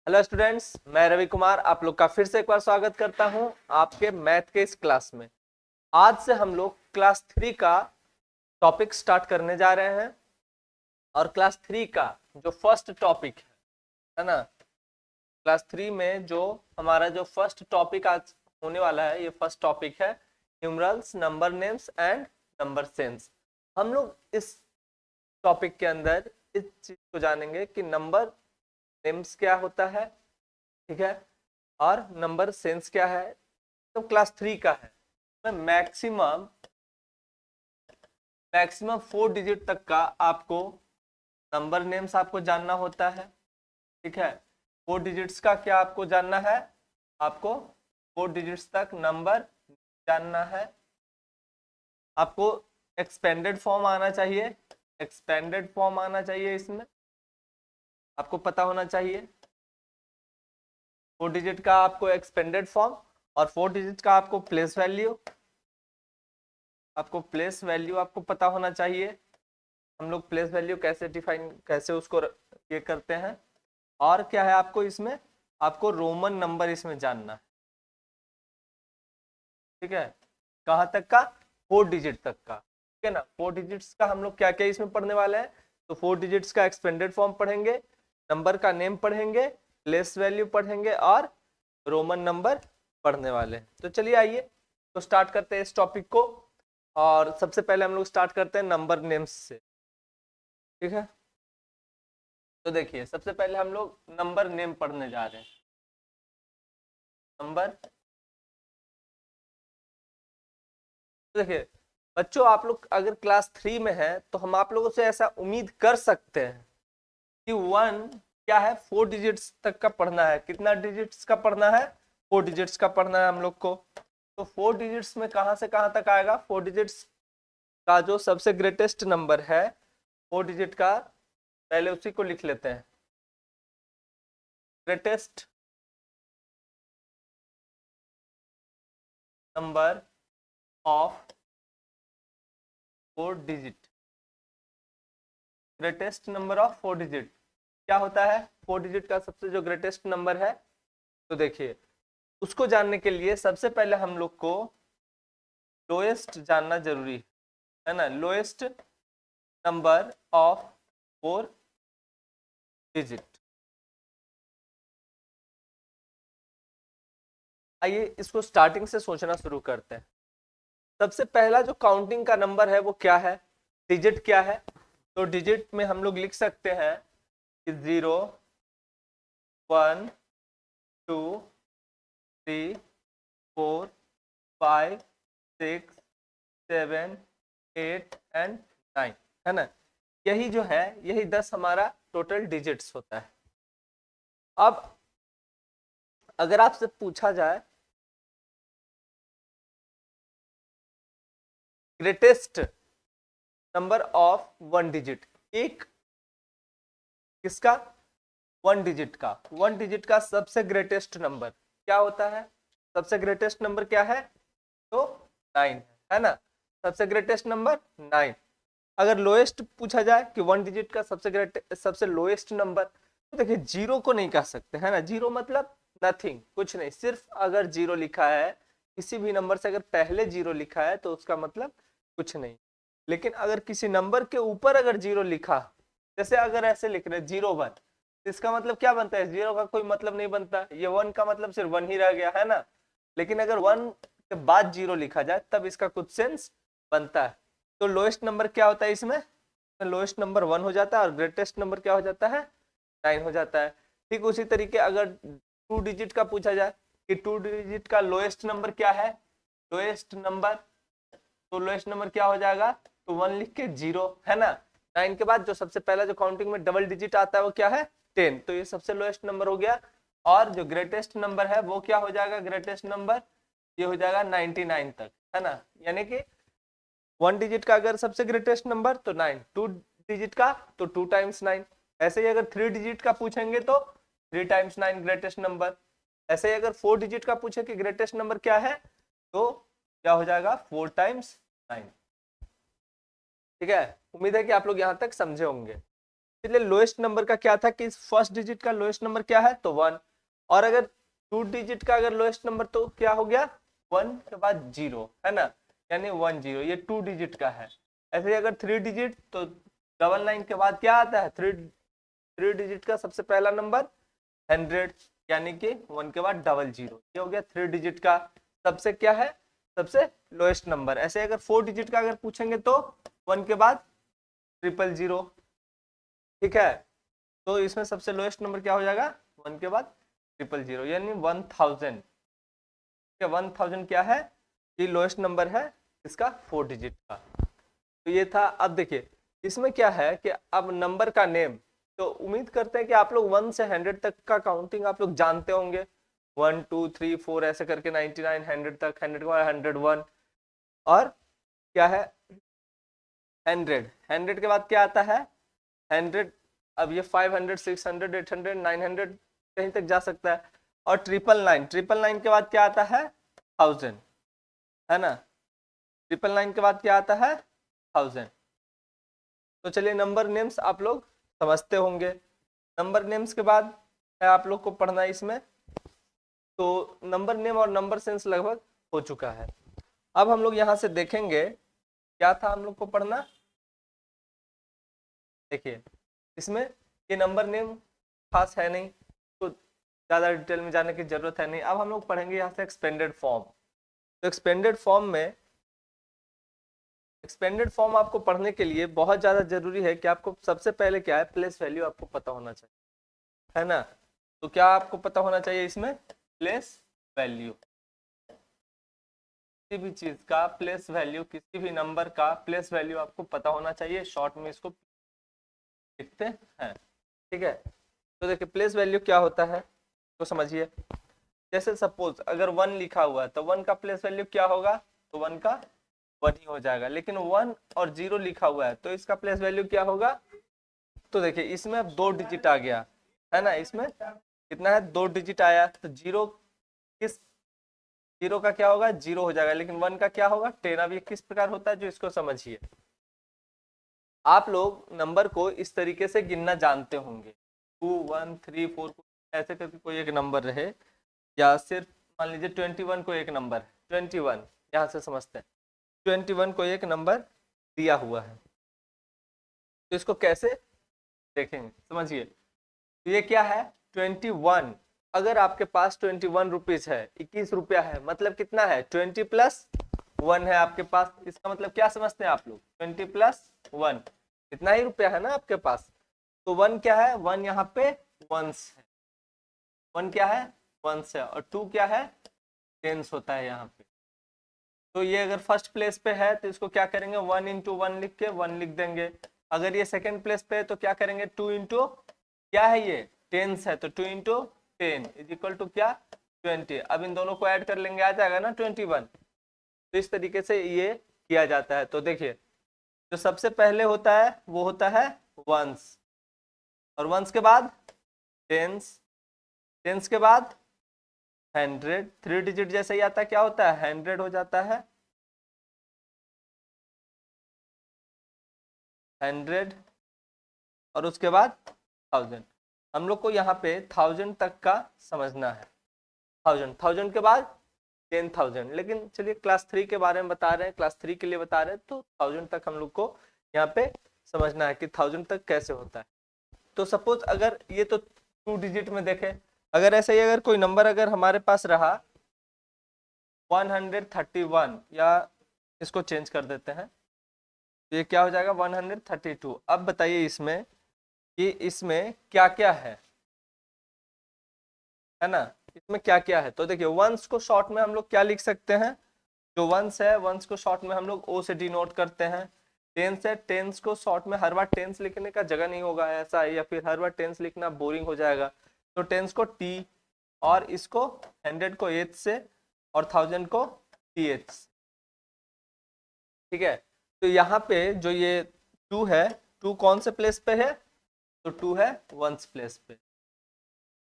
Hello students, मैं रवि कुमार आप लोग का फिर से एक बार स्वागत करता हूं आपके मैथ के इस क्लास में। आज से हम लोग क्लास 3 का टॉपिक स्टार्ट करने जा रहे हैं और क्लास 3 का जो फर्स्ट टॉपिक है ना, क्लास 3 में जो हमारा जो फर्स्ट टॉपिक आज होने वाला है, ये फर्स्ट टॉपिक है numerals, number names and number sense. हम लोग इस टॉपिक के अंदर इस चीज को जानेंगे कि नंबर नेम्स क्या होता है, ठीक है, और नंबर सेंस क्या है। तो क्लास 3 का है, मैं मैक्सिमम मैक्सिमम 4 डिजिट तक का आपको नंबर नेम्स आपको जानना होता है, ठीक है। 4 डिजिट्स का क्या आपको जानना है, आपको 4 डिजिट्स तक नंबर जानना है। आपको एक्सपेंडेड फॉर्म आना चाहिए, एक्सपेंडेड फॉर्म आना चाहिए, इसमें आपको पता होना चाहिए 4 डिजिट का आपको एक्सपेंडेड फॉर्म और 4 डिजिट का आपको प्लेस वैल्यू, आपको पता होना चाहिए। हम लोग प्लेस वैल्यू कैसे डिफाइन, कैसे उसको ये करते हैं। और क्या है आपको इसमें, आपको रोमन नंबर इसमें जानना है, ठीक है। कहाँ तक का, 4 डिजिट तक का, ठीक है ना। 4 डिजिट्स का हम लोग क्या क्या इसमें पढ़ने वाले हैं, तो 4 डिजिट्स का एक्सपेंडेड फॉर्म पढ़ेंगे, नंबर का नेम पढ़ेंगे, प्लेस वैल्यू पढ़ेंगे और रोमन नंबर पढ़ने वाले हैं। तो चलिए आइए तो स्टार्ट करते हैं इस टॉपिक को। और सबसे पहले हम लोग स्टार्ट करते हैं नंबर नेम्स से, ठीक है। तो देखिए सबसे पहले हम लोग नंबर नेम पढ़ने जा रहे हैं। नंबर, तो देखिए बच्चों, आप लोग अगर क्लास 3 में है तो हम आप लोगों से ऐसा उम्मीद कर सकते हैं कि 1 क्या है, 4 डिजिट्स तक का पढ़ना है। कितना डिजिट्स का पढ़ना है, 4 डिजिट्स का पढ़ना है हम लोग को। तो 4 डिजिट्स में कहां से कहां तक आएगा, 4 डिजिट्स का जो सबसे ग्रेटेस्ट नंबर है 4 डिजिट का, पहले उसी को लिख लेते हैं। Greatest number of 4 digit, greatest number of 4 digit क्या होता है, 4 डिजिट का सबसे जो ग्रेटेस्ट नंबर है। तो देखिए उसको जानने के लिए सबसे पहले हम लोग को लोएस्ट जानना जरूरी है ना। लोएस्ट नंबर ऑफ 4 डिजिट, आइए इसको स्टार्टिंग से सोचना शुरू करते हैं। सबसे पहला जो काउंटिंग का नंबर है वो क्या है, डिजिट क्या है। तो डिजिट में हम लोग लिख सकते हैं कि 0 1 2 3 4 5 6 7 8 एंड 9, है ना। यही जो है, यही 10 हमारा टोटल डिजिट्स होता है। अब अगर आपसे पूछा जाए ग्रेटेस्ट नंबर ऑफ 1 डिजिट, एक किसका, 1 डिजिट का, 1 डिजिट का सबसे ग्रेटेस्ट नंबर क्या होता है, सबसे ग्रेटेस्ट नंबर क्या है, तो 9 है ना। सबसे ग्रेटेस्ट नंबर 9। अगर लोएस्ट पूछा जाए कि 1 डिजिट का सबसे लोएस्ट नंबर, तो देखिए जीरो को नहीं कह सकते, है ना। जीरो मतलब नथिंग, कुछ नहीं। सिर्फ अगर जीरो लिखा है, किसी भी नंबर से अगर पहले जीरो लिखा है तो उसका मतलब कुछ नहीं। लेकिन अगर किसी नंबर के ऊपर अगर जीरो लिखा, जैसे अगर ऐसे लिख रहे 0 1, इसका मतलब क्या बनता है, जीरो का कोई मतलब नहीं बनता, ये 1 का मतलब सिर्फ 1 ही रह गया, है ना। लेकिन अगर 1 के बाद जीरो लिखा जाए तब इसका कुछ सेंस बनता है। तो लोएस्ट नंबर क्या होता है इसमें, लोएस्ट नंबर 1 हो जाता है और ग्रेटेस्ट नंबर क्या हो जाता है, 9 हो जाता है। ठीक उसी तरीके अगर 2 डिजिट का पूछा जाए कि 2 डिजिट का लोएस्ट नंबर क्या है, लोएस्ट नंबर, तो लोएस्ट नंबर क्या हो जाएगा, तो 1 लिख के 0, है ना। 9 के बाद जो सबसे पहला जो काउंटिंग में डबल डिजिट आता है वो क्या है, 10, तो ये सबसे लोएस्ट नंबर हो गया। और जो ग्रेटेस्ट नंबर है वो क्या हो जाएगा, ग्रेटेस्ट नंबर ये हो जाएगा 99 तक, है ना। यानी कि 1 डिजिट का अगर सबसे ग्रेटेस्ट नंबर तो 9, 2 डिजिट का तो 2 टाइम्स 9। ऐसे ही अगर 3 डिजिट का पूछेंगे तो 3 टाइम्स 9 ग्रेटेस्ट नंबर। ऐसे ही अगर 4 डिजिट का पूछे कि ग्रेटेस्ट नंबर क्या है, तो क्या हो जाएगा, 4 टाइम्स 9। ठीक है, उम्मीद है कि आप लोग यहाँ तक समझे होंगे। इसलिए लोएस्ट नंबर का क्या था कि फर्स्ट डिजिट का लोएस्ट नंबर क्या है तो 1, और अगर 2 डिजिट का अगर लोएस्ट नंबर तो क्या हो गया 1 के बाद 0 है ना, यानी 10, ये 2 डिजिट का है। ऐसे ही अगर 3 डिजिट तो 99 के बाद क्या आता है 3 डिजिट का सबसे पहला नंबर 100, यानी कि 1 के बाद 00, ये हो गया 3 डिजिट का सबसे क्या है सबसे लोएस्ट नंबर। ऐसे अगर 4 डिजिट का अगर पूछेंगे तो 1 के बाद 000, ठीक है। तो इसमें सबसे लोएस्ट नंबर क्या हो जाएगा 1 के बाद 000, यानी 1000। 1000 क्या है ये लोएस्ट नंबर है इसका 4 डिजिट का। तो ये था। अब देखिए इसमें क्या है कि अब नंबर का नेम, तो उम्मीद करते हैं कि आप लोग 1 से 100 तक का काउंटिंग आप लोग जानते होंगे, 1 2 3 4 ऐसे करके 99 100 तक, 100 के बाद 101, और क्या है 100 के बाद क्या आता है 100। अब ये 500 600 800 900 कहीं तक जा सकता है, और 999 के बाद क्या आता है 1000, है ना। 999 के बाद क्या आता है 1000। तो चलिए नंबर नेम्स आप लोग समझते होंगे। नंबर नेम्स के बाद है आप लोग को पढ़ना है इसमें, तो नंबर नेम और नंबर सेंस लगभग हो चुका है। अब हम लोग यहाँ से देखेंगे क्या था हम लोग को पढ़ना। देखिए इसमें ये नंबर नेम खास है नहीं, तो ज़्यादा डिटेल में जाने की जरूरत है नहीं। अब हम लोग पढ़ेंगे यहाँ से एक्सपेंडेड फॉर्म। तो एक्सपेंडेड फॉर्म आपको पढ़ने के लिए बहुत ज़्यादा जरूरी है कि आपको सबसे पहले क्या है प्लेस वैल्यू आपको पता होना चाहिए, है ना। तो क्या आपको पता होना चाहिए इसमें प्लेस वैल्यू, किसी भी चीज का प्लेस वैल्यू, किसी भी नंबर का प्लेस वैल्यू आपको पता होना चाहिए। शॉर्ट में इसको लिखते हैं, ठीक है। तो देखिए प्लेस वैल्यू क्या होता है तो समझिए। जैसे सपोज अगर 1 लिखा हुआ है तो 1 का प्लेस वैल्यू क्या होगा तो 1 का 1 ही हो जाएगा। लेकिन 1 और 0 लिखा हुआ है तो इसका प्लेस वैल्यू क्या होगा। तो देखिए इसमें अब 2 डिजिट आ गया, है ना। इसमें कितना है 2 डिजिट आया, तो 0 किस 0 का क्या होगा 0 हो जाएगा, लेकिन 1 का क्या होगा 10। अब ये किस प्रकार होता है जो इसको समझिए। आप लोग नंबर को इस तरीके से गिनना जानते होंगे 2 1 3 4 ऐसे करके कोई एक नंबर रहे, या सिर्फ मान लीजिए 21 को एक नंबर है 21, यहाँ से समझते हैं 21 को एक नंबर दिया हुआ है। तो इसको कैसे देखेंगे समझिए। तो ये क्या है 21, अगर आपके पास 21 रुपीज है 21 रुपया है, मतलब कितना है 20 प्लस 1 है आपके पास। इसका मतलब क्या समझते हैं आप लोग 20 प्लस 1 इतना ही रुपया है ना आपके पास। तो 1 क्या है 1 यहाँ पे वंस है, 1 क्या है वंस है, और 2 क्या है टेंस होता है यहाँ पे। तो ये अगर फर्स्ट प्लेस पे है तो इसको क्या करेंगे 1 इंटू 1 लिख के 1 लिख देंगे। अगर ये सेकंड प्लेस पे है तो क्या करेंगे 2 इंटू क्या है ये टेंस है, तो 2 इंटू 10 इज इक्वल टू क्या 20। अब इन दोनों को ऐड कर लेंगे आ जाएगा ना 21। तो इस तरीके से ये किया जाता है। तो देखिए जो सबसे पहले होता है वो होता है वंस, और वंस के बाद टेंस, टेंस के बाद 100, 3 डिजिट जैसे ही आता है क्या होता है 100 हो जाता है 100, और उसके बाद 1000। हम लोग को यहाँ पे 1000 तक का समझना है, 1000 के बाद 10,000। लेकिन चलिए क्लास 3 के बारे में बता रहे हैं, क्लास 3 के लिए बता रहे हैं, तो 1000 तक हम लोग को यहाँ पे समझना है कि 1000 तक कैसे होता है। तो सपोज अगर ये तो 2 डिजिट में देखें, अगर ऐसे ही अगर कोई नंबर अगर हमारे पास रहा 131, या इसको चेंज कर देते हैं तो ये क्या हो जाएगा 132। अब बताइए इसमें कि इसमें क्या क्या है ना, इसमें क्या क्या है। तो देखिए वंस को शॉर्ट में हम लोग क्या लिख सकते हैं, जो वंस है वंस को शॉर्ट में हम लोग ओ से डिनोट करते हैं। टेंस है, टेंस को शॉर्ट में हर बार टेंस लिखने का जगह नहीं होगा ऐसा, या फिर हर बार टेंस लिखना बोरिंग हो जाएगा, तो टेंस को टी, और इसको 100 को एच से, और 1000 को टी एच, ठीक है। तो यहाँ पे जो ये 2 है, 2 कौन से प्लेस पे है तो 2 है वंस प्लेस पे।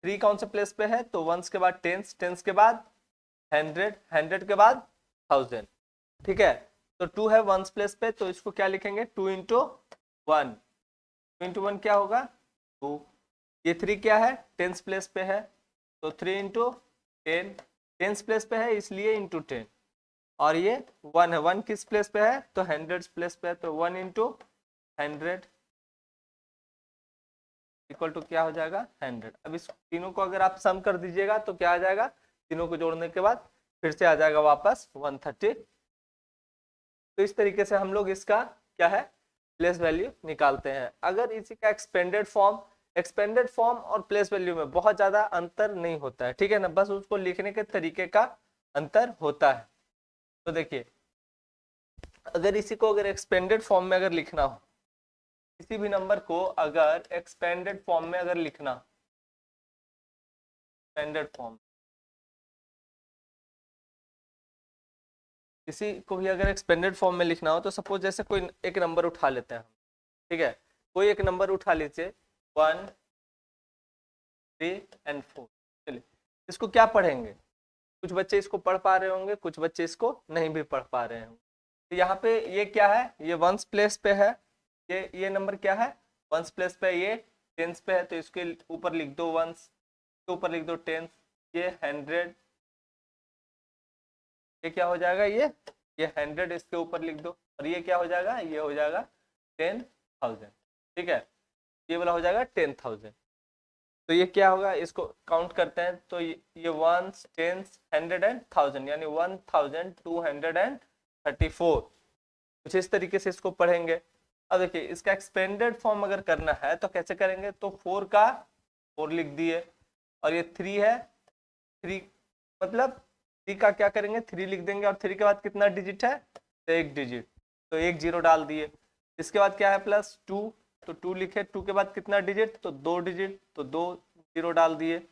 3 कौन से प्लेस पे है तो वंस के बाद टेंस, टेंस के बाद 100, 100 के बाद 1000, ठीक है। तो 2 है वंस प्लेस पे, तो इसको क्या लिखेंगे 2 इंटू 1, इंटू 1 क्या होगा 2। ये 3 क्या है टेंस प्लेस पे है, तो 3 इंटू 10, टेंस प्लेस पे है इसलिए इंटू 10। और ये 1 है, 1 किस प्लेस पे है तो हंड्रेड प्लेस पे है, तो 1 इंटू 100 इक्वल टू क्या हो जाएगा 100। अब इस तीनों को अगर आप सम कर दीजिएगा तो क्या आ जाएगा, तीनों को जोड़ने के बाद फिर से आ जाएगा वापस 130। तो इस तरीके से हम लोग इसका क्या है प्लेस वैल्यू निकालते हैं। अगर इसी का एक्सपेंडेड फॉर्म और प्लेस वैल्यू में बहुत ज्यादा अंतर नहीं होता है, ठीक है ना, बस उसको लिखने के तरीके का अंतर होता है। तो देखिए अगर इसी को अगर एक्सपेंडेड फॉर्म में अगर लिखना हो, किसी भी नंबर को अगर एक्सपेंडेड फॉर्म में अगर लिखना, एक्सपेंडेड फॉर्म किसी को भी अगर एक्सपेंडेड फॉर्म में लिखना हो, तो सपोज जैसे कोई एक नंबर उठा लेते हैं हम, ठीक है, कोई एक नंबर उठा लीजिए 1 3 और 4। चलिए इसको क्या पढ़ेंगे, कुछ बच्चे इसको पढ़ पा रहे होंगे, कुछ बच्चे इसको नहीं भी पढ़ पा रहे होंगे। तो यहाँ पे ये क्या है, ये वंस प्लेस पे है, ये नंबर क्या है वंस प्लेस पे, ये टेंस पे है, तो इसके ऊपर लिख दो वंस, के ऊपर लिख दो टेंस, ये 100, ये क्या हो जाएगा ये 100 इसके ऊपर लिख दो, और ये क्या हो जाएगा, ये हो जाएगा 10,000, ठीक है, ये वाला हो जाएगा 10,000। तो ये क्या होगा, इसको काउंट करते हैं, तो ये वंस टेंस 100 एंड 1000 यानी 1234। कुछ इस तरीके से इसको पढ़ेंगे। अब देखिए इसका एक्सपेंडेड फॉर्म अगर करना है तो कैसे करेंगे, तो 4 का 4 लिख दिए, और ये 3 है 3, मतलब 3 का क्या करेंगे 3 लिख देंगे, और 3 के बाद कितना डिजिट है तो एक डिजिट, तो एक जीरो डाल दिए। इसके बाद क्या है प्लस 2, तो 2 लिखे, 2 के बाद कितना डिजिट तो 2 डिजिट, तो 2 जीरो डाल दिए।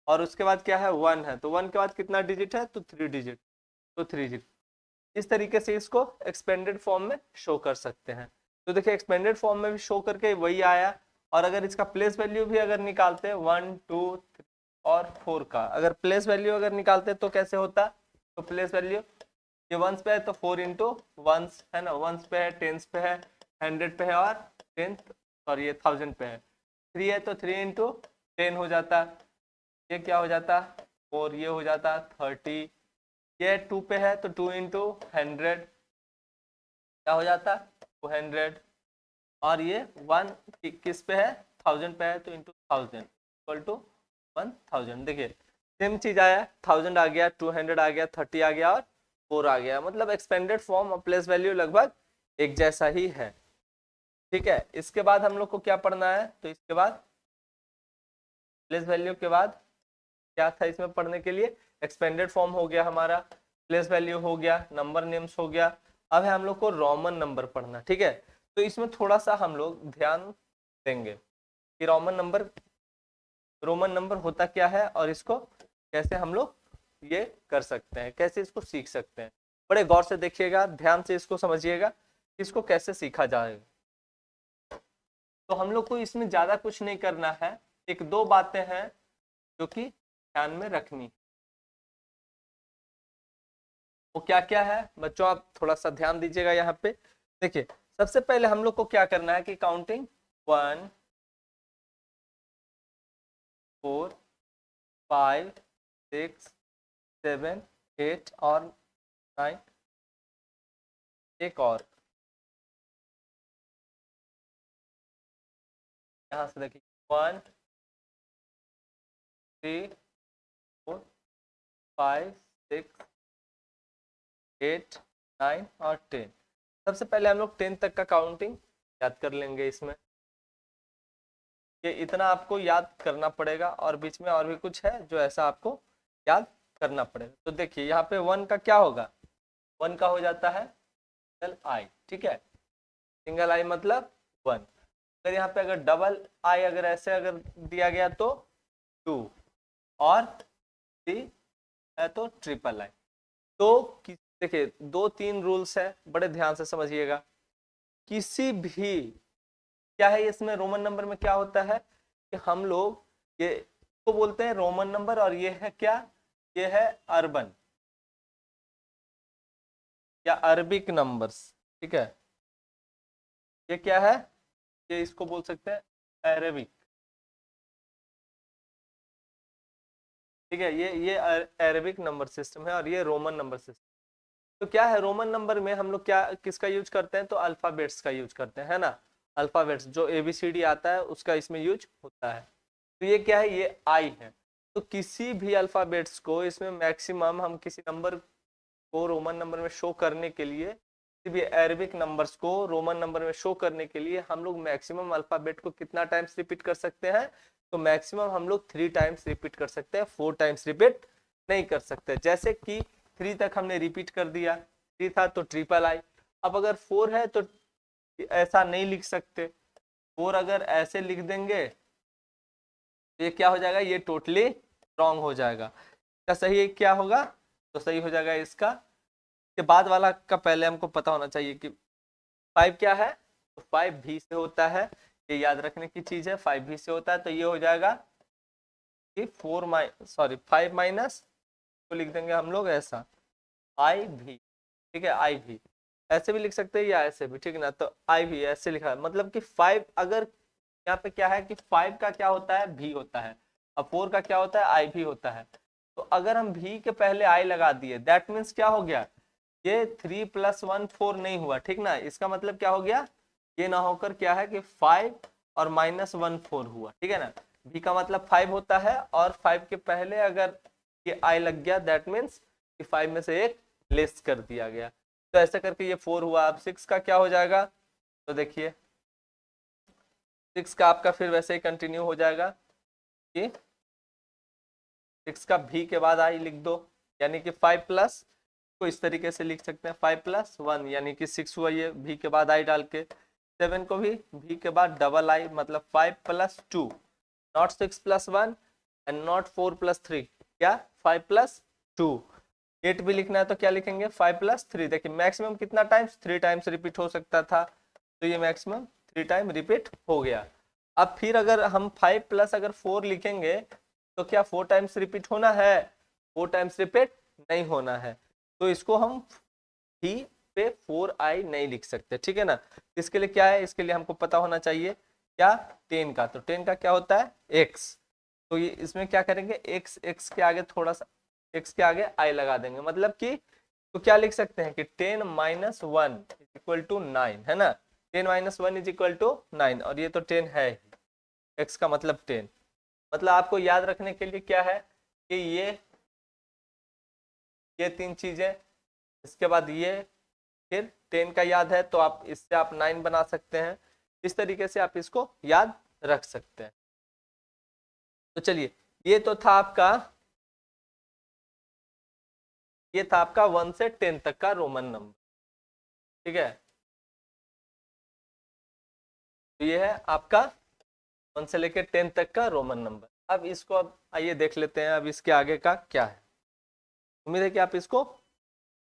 और उसके बाद क्या है 1 है, तो 1 के बाद कितना डिजिट है तो 3 डिजिट, तो 3 डिजिट। इस तरीके से इसको एक्सपेंडेड फॉर्म में शो कर सकते हैं। तो देखिए एक्सपेंडेड फॉर्म में भी शो करके वही आया। और अगर इसका प्लेस वैल्यू भी अगर निकालते हैं 1 2 3 और 4 का अगर प्लेस वैल्यू अगर निकालते तो कैसे होता, तो प्लेस वैल्यू ये वंस पे है तो 4 इंटू वंस है ना, वंस पे है, टेंस पे है, 100 पे है, और 10 सॉरी ये 1000 पे है, 3 है तो 3 इंटू 10 हो जाता, ये क्या हो जाता 4, ये हो जाता 30, ये 2 पे है तो 2 इंटू 100 क्या हो जाता 200, और ये 1 किस पे है 1000 पे है तो इंटू 1000 इक्वल टू 1000। देखिए सेम चीज आया, 1000 आ गया, 200 आ गया, 30 आ गया और 4 आ गया, मतलब एक्सपेंडेड फॉर्म और प्लेस वैल्यू लगभग एक जैसा ही है। ठीक है, इसके बाद हम लोग को क्या पढ़ना है, तो इसके बाद प्लेस वैल्यू के बाद क्या था इसमें पढ़ने के लिए, एक्सपेंडेड फॉर्म हो गया हमारा, प्लेस वैल्यू हो गया, नंबर नेम्स हो गया। अब है हम लोग को रोमन नंबर पढ़ना, ठीक है। तो इसमें थोड़ा सा हम लोग ध्यान देंगे कि रोमन नंबर होता क्या है और इसको कैसे हम लोग ये कर सकते हैं, कैसे इसको सीख सकते हैं। बड़े गौर से देखिएगा, ध्यान से इसको समझिएगा, इसको कैसे सीखा जाएगा। तो हम लोग को इसमें ज्यादा कुछ नहीं करना है, एक दो बातें हैं जो कि ध्यान में रखनी। वो क्या क्या है बच्चों, आप थोड़ा सा ध्यान दीजिएगा यहाँ पे। देखिए सबसे पहले हम लोग को क्या करना है कि काउंटिंग 1 4 5 6 7 8 और 9, एक और यहाँ से देखिए 1 3 4 5 6 8 9 और 10। सबसे पहले हम लोग 10 तक का काउंटिंग याद कर लेंगे। इसमें ये इतना आपको याद करना पड़ेगा, और बीच में और भी कुछ है जो ऐसा आपको याद करना पड़ेगा। तो देखिए यहाँ पे 1 का क्या होगा, 1 का हो जाता है सिंगल आई, ठीक है, सिंगल आई मतलब 1। अगर यहाँ पे अगर डबल आई अगर ऐसे अगर दिया गया तो 2, और 3 है तो ट्रिपल आई। तो देखिए 2-3 रूल्स है, बड़े ध्यान से समझिएगा। किसी भी क्या है इसमें रोमन नंबर में क्या होता है कि हम लोग ये को बोलते हैं रोमन नंबर, और ये है क्या, ये है अर्बन या अरबिक नंबर्स, ठीक है। ये क्या है, ये इसको बोल सकते हैं अरेबिक, ठीक है। ये अरेबिक नंबर सिस्टम है और ये रोमन नंबर सिस्टम। तो क्या है रोमन नंबर में हम लोग क्या किसका यूज करते हैं, तो अल्फाबेट्स का यूज करते हैं, है ना। अल्फाबेट्स जो ABCD आता है उसका इसमें यूज होता है। तो ये क्या है, ये आई है। तो किसी भी अल्फाबेट्स को इसमें मैक्सिमम हम किसी नंबर को रोमन नंबर में शो करने के लिए, किसी भी अरेबिक नंबर्स को रोमन नंबर में शो करने के लिए हम लोग मैक्सिमम अल्फाबेट को कितना टाइम्स रिपीट कर सकते हैं, तो मैक्सिमम हम लोग 3 टाइम्स रिपीट कर सकते हैं, 4 टाइम्स रिपीट नहीं कर सकते। जैसे कि 3 तक हमने रिपीट कर दिया, 3 था तो ट्रिपल आई। अब अगर 4 है तो ऐसा नहीं लिख सकते, 4 अगर ऐसे लिख देंगे तो ये क्या हो जाएगा, ये टोटली रॉन्ग हो जाएगा। क्या सही क्या होगा, तो सही हो जाएगा इसका के बाद वाला का पहले हमको पता होना चाहिए कि 5 क्या है, तो 5 भी से होता है, ये याद रखने की चीज है, 5 भी से होता है। तो ये हो जाएगा कि 5 माइनस तो लिख देंगे हम लोग ऐसा आई भी, ठीक है, आई भी ऐसे भी लिख सकते हैं या ऐसे भी, ठीक है ना। तो आई भी ऐसे लिखा है, मतलब कि 5 अगर यहाँ पे क्या है कि 5 का क्या होता है, भी होता है, और 4 का क्या होता है, आई भी होता है। तो अगर हम भी के पहले आई लगा दिए, दैट मीन्स क्या हो गया, ये 3 + 1 4 नहीं हुआ, ठीक ना। इसका मतलब क्या हो गया, ये ना होकर क्या है कि 5 और -1 4 हुआ, ठीक है ना। भी का मतलब 5 होता है और 5 के पहले अगर ये आई लग गया, दैट मीन्स कि 5 में से एक लेस कर दिया गया। तो ऐसा करके ये 4 हुआ। अब 6 का क्या हो जाएगा, तो देखिए 6 का आपका फिर वैसे ही कंटिन्यू हो जाएगा कि 6 का भी के बाद आई लिख दो, यानी कि 5 प्लस को इस तरीके से लिख सकते हैं 5 + 1 यानी कि 6 हुआ, ये भी के बाद आई डाल के। 7 को भी के बाद डबल आई, मतलब 5 + 2, नॉट 6 + 1 एंड नॉट 4 + 3, क्या 5 + 2। 8 भी लिखना है तो क्या लिखेंगे 5 + 3। देखिए मैक्सिमम कितना टाइम्स, 3 टाइम्स रिपीट हो सकता था, तो ये मैक्सिमम 3 टाइम रिपीट हो गया। अब फिर अगर हम 5 + अगर 4 लिखेंगे तो क्या 4 टाइम्स रिपीट होना है, 4 टाइम्स रिपीट नहीं होना है। तो इसको हम भी पे 4 आई नहीं लिख सकते, ठीक है ना। इसके लिए क्या है, इसके लिए हमको पता होना चाहिए क्या 10 का, तो 10 का क्या होता है x। तो ये इसमें क्या करेंगे, x के आगे थोड़ा सा x के आगे आई लगा देंगे, मतलब कि तो क्या लिख सकते हैं कि 10 - 1 = 9, है ना। 10 - 1 = 9 और ये तो 10 है ही, x का मतलब 10। मतलब आपको याद रखने के लिए क्या है कि ये 3 चीजें, इसके बाद ये, फिर 10 का याद है तो आप इससे आप 9 बना सकते हैं। इस तरीके से आप इसको याद रख सकते हैं। तो चलिए ये तो था आपका, ये था आपका 1 से 10 तक का रोमन नंबर, ठीक है। तो ये है आपका 1 से लेकर 10 तक का रोमन नंबर। अब इसको अब आइए देख लेते हैं अब इसके आगे का क्या है। उम्मीद है कि आप इसको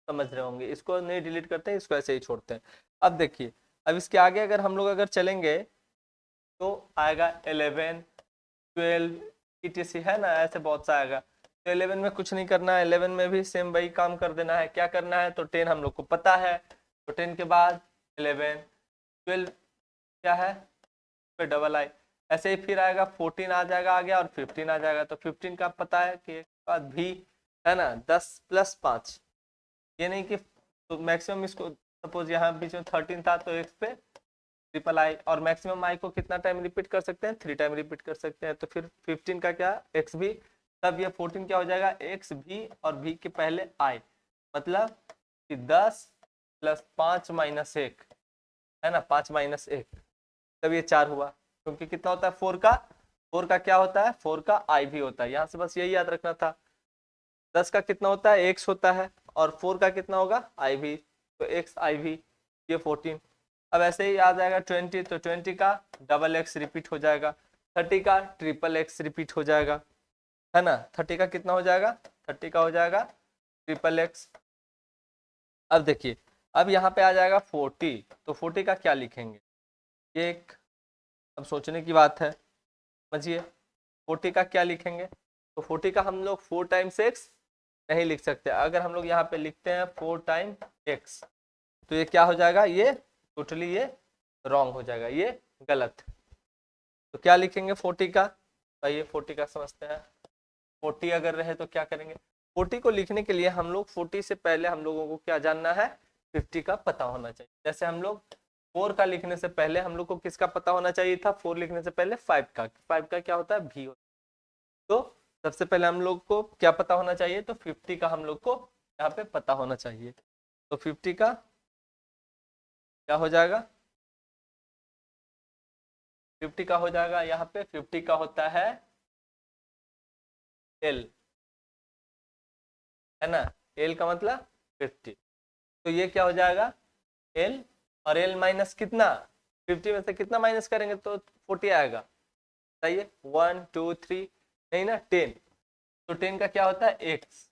समझ रहे होंगे। इसको नहीं डिलीट करते हैं, इसको ऐसे ही छोड़ते हैं। अब देखिए, अब इसके आगे अगर हम लोग अगर चलेंगे तो आएगा 11 12 etc, है ना, ऐसे बहुत सा आएगा। तो 11 में कुछ नहीं करना है, 11 में भी सेम वही काम कर देना है। क्या करना है, तो 10 हम लोग को पता है, तो 10 के बाद 11, 12 क्या है, फिर डबल आई, ऐसे ही फिर आएगा 14 आ जाएगा आगे और 15 आ जाएगा। तो 15 का पता है कि एक बाद भी, है ना, 10 + 5, ये नहीं कि तो मैक्सिमम इसको सपोज यहाँ बीच में 13 था तो एक पे ट्रिपल आई, और मैक्सिमम आई को कितना टाइम रिपीट कर सकते हैं, 3 टाइम रिपीट कर सकते हैं। तो फिर 15 का क्या एक्स भी, तब ये 14 क्या हो जाएगा एक्स भी और भी के पहले आई, मतलब कि 10 + 5 - 1, है ना, 5 - 1, तब ये 4 हुआ। क्योंकि कितना होता है 4 का क्या होता है, 4 का आई भी होता है। यहाँ से बस यही याद रखना था। 10 का कितना होता है एक्स होता है, और 4 का कितना होगा आई भी, तो एक्स आई भी, ये 14। अब ऐसे ही आ जाएगा 20, तो 20 का डबल एक्स रिपीट हो जाएगा, 30 का ट्रिपल एक्स रिपीट हो जाएगा, है ना। 30 का कितना हो जाएगा, 30 का हो जाएगा ट्रिपल एक्स। अब देखिए, अब यहाँ पे आ जाएगा 40, तो 40 का क्या लिखेंगे, ये एक अब सोचने की बात है, समझिए 40 का क्या लिखेंगे। तो 40 का हम लोग 4 टाइम्स एक्स नहीं लिख सकते। अगर हम लोग यहाँ पे लिखते हैं 4 टाइम एक्स, तो ये क्या हो जाएगा, ये टोटली ये रॉन्ग हो जाएगा, ये गलत। तो क्या लिखेंगे 40 का, आइए 40 का समझते हैं। 40 अगर रहे तो क्या करेंगे, 40 को लिखने के लिए हम लोग 40 से पहले हम लोगों को क्या जानना है, 50 का पता होना चाहिए। जैसे हम लोग 4 का लिखने से पहले हम लोग को किसका पता होना चाहिए था, 4 लिखने से पहले 5 का, 5 का क्या होता है, भी होता है। तो सबसे पहले हम लोग को क्या पता होना चाहिए, तो 50 का हम लोग को यहाँ पे पता होना चाहिए। तो 50 का क्या हो जाएगा, 50 का हो जाएगा यहाँ पे 50 का होता है एल, है ना, एल का मतलब 50। तो ये क्या हो जाएगा एल, और एल माइनस कितना, 50 में से कितना माइनस करेंगे तो 40 आएगा, बताइए 1 2 3, नहीं ना 10, तो 10 का क्या होता है एक्स,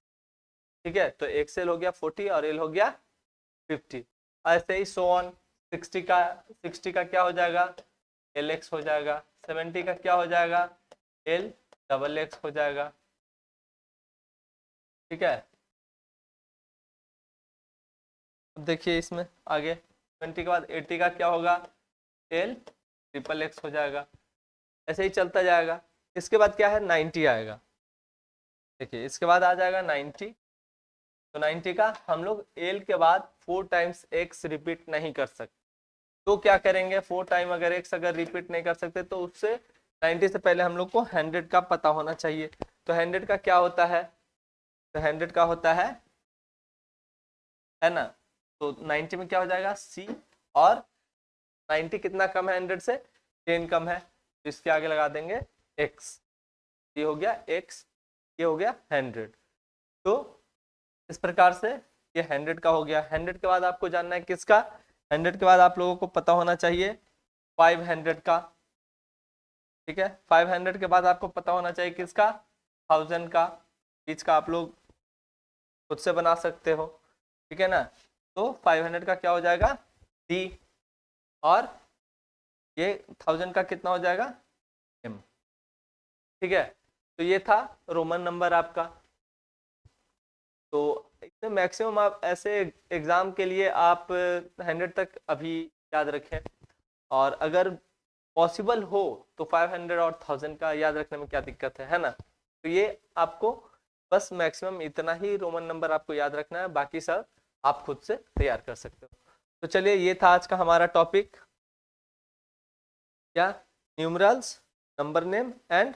ठीक है, तो एक्स एल हो गया 40 और एल हो गया 50। ऐसे ही सो ऑन, 60 का क्या हो जाएगा, एल एक्स हो जाएगा, 70 का क्या हो जाएगा, एल डबल एक्स हो जाएगा, ठीक है। अब देखिए इसमें आगे 20 के बाद 80 का क्या होगा, एल ट्रिपल एक्स हो जाएगा, ऐसे ही चलता जाएगा। इसके बाद क्या है 90 आएगा, देखिए इसके बाद आ जाएगा 90। तो 90 का हम लोग एल के बाद 4 टाइम्स एक्स रिपीट नहीं कर सकते, तो क्या करेंगे 4 टाइम अगर एक्स अगर रिपीट नहीं कर सकते तो उससे 90 से पहले हम लोग को 100 का पता होना चाहिए। तो 100 का क्या होता है, तो 100 का होता है ना, तो 90 में क्या हो जाएगा सी, और 90 कितना कम है 100 से, 10 कम है, तो इसके आगे लगा देंगे x, ये हो गया x, ये हो गया 100। तो इस प्रकार से ये 100 का हो गया। 100 के बाद आपको जानना है किसका, 100 के बाद आप लोगों को पता होना चाहिए 500 का, ठीक है। 500 के बाद आपको पता होना चाहिए किसका, 1000 का, बीच का आप लोग खुद से बना सकते हो, ठीक है ना। तो 500 का क्या हो जाएगा डी, और ये 1000 का कितना हो जाएगा एम, ठीक है। तो ये था रोमन नंबर आपका। तो इसमें मैक्सिमम आप ऐसे एग्जाम के लिए आप 100 तक अभी याद रखें, और अगर पॉसिबल हो तो 500 और 1000 का याद रखने में क्या दिक्कत है ना। तो ये आपको बस मैक्सिमम इतना ही रोमन नंबर आपको याद रखना है, बाकी सब आप खुद से तैयार कर सकते हो। तो चलिए ये था आज का हमारा टॉपिक, क्या, numerals, number name and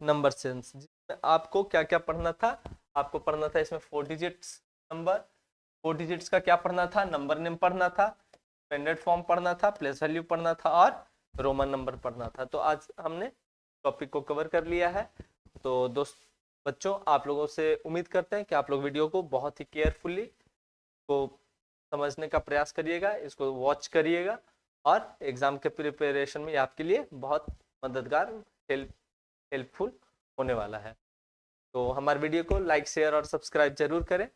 number sense, जिसमें आपको क्या क्या पढ़ना था। आपको पढ़ना था इसमें 4 डिजिट्स नंबर, 4 डिजिट्स का क्या पढ़ना था, नंबर नेम पढ़ना था, स्टैंडर्ड फॉर्म पढ़ना था, प्लेस वैल्यू पढ़ना था, और रोमन नंबर पढ़ना था। तो आज हमने टॉपिक को कवर कर लिया है। तो बच्चों आप लोगों से उम्मीद करते हैं कि आप लोग वीडियो को बहुत ही केयरफुली को समझने का प्रयास करिएगा, इसको वॉच करिएगा, और एग्जाम के प्रिपरेशन में आपके लिए बहुत मददगार हेल्पफुल होने वाला है। तो हमारे वीडियो को लाइक शेयर और सब्सक्राइब जरूर करें।